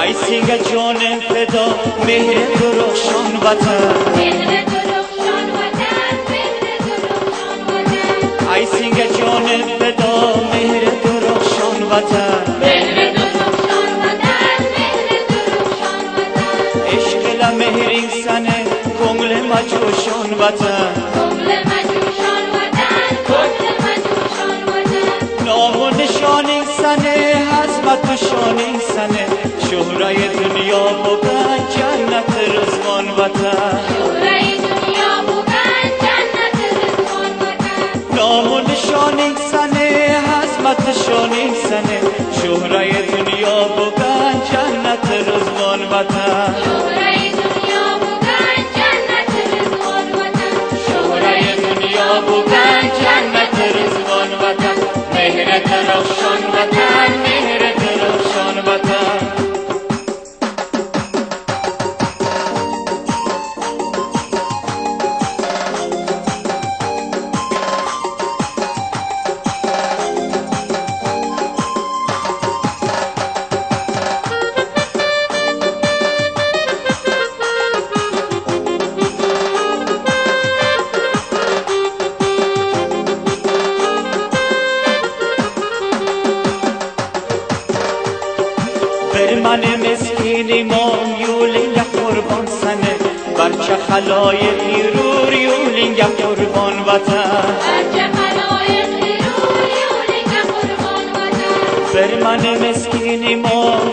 ای سینگ جان فدا مهر درخشان وطن ای سینگ جان فدا مهر درخشان وطن عشق لمهرین سنه کنگل مجوشان وطن نام و نشان این سنه حزمت و شان این سنه شهرای دنیا بودن جنت رضوان وطن نام و نشان این سنه حزمت و شان این سنه شهرای دنیا بودن جنت رضوان وطن شهرای دنیا بودن جنت رضوان وطن مهر درخشان وطن مهر درخشان وطن من مسکینی یولینگ قربان سنه برچه خلایقی رور یولینگ قربان وطن بر من مسکینی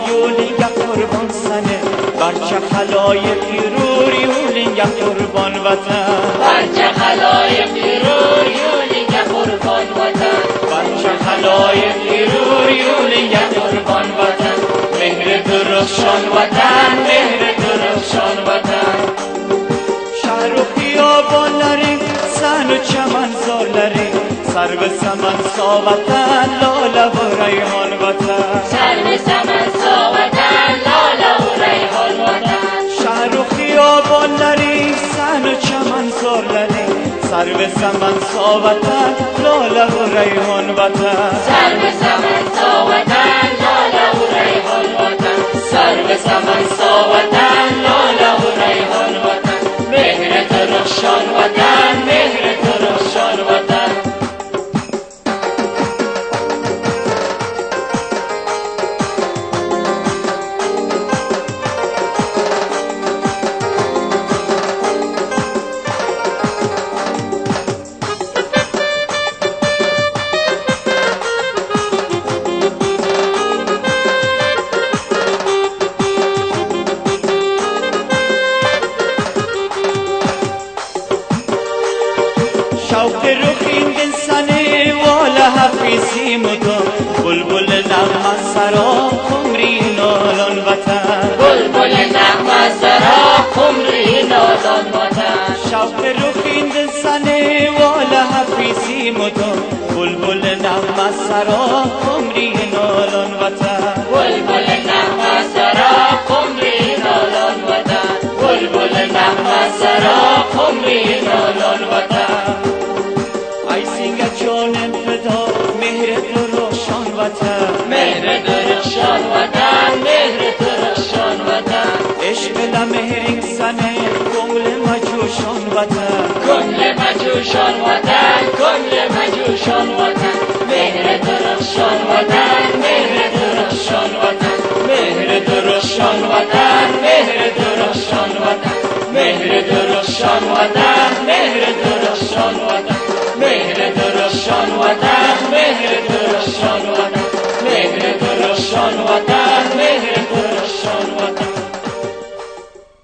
یولینگ قربان سنه برچه خلایقی رور یولینگ قربان وطن برچه خلایقی رور یولینگ قربان وطن برچه خلایقی رور یولینگ قربان وطن مهر درخشان وطن مهر درخشان وطن شهر و خیابانلاری سن و چمن زارلاری سر به سمن سا وطن لاله و ریحان وطن سر به سمن سا وطن لاله و ریحان وطن شهر و خیابانلاری سن و چمن زارلاری سر به سمن سا وطن لاله و ریحان وطن سر به سمن سا وطن لاله و ریحان وطن سر به سمن سا وطن لاله و ریحان وطن مهر درخشان وطن مهر درخشان وطن شوق رخین سنه والا حفیظی مدام بلبل نغمه سرا خمری نالان وطن بلبل نغمه سرا خمری نالان وطن شوق رخین سنه والا حفیظی مدام بلبل نغمه سرا خمری نالان وطن بلبل نغمه سرا خمری نالان وطن بلبل نغمه سرا خمری نالان وطن ای سینگ جان فدا مهر درخشان وطن مهر درخشان وطن مهر درخشان وطن عشق لمهرین سنه کنگل مجوشان وطن کنگل مجوشان وطن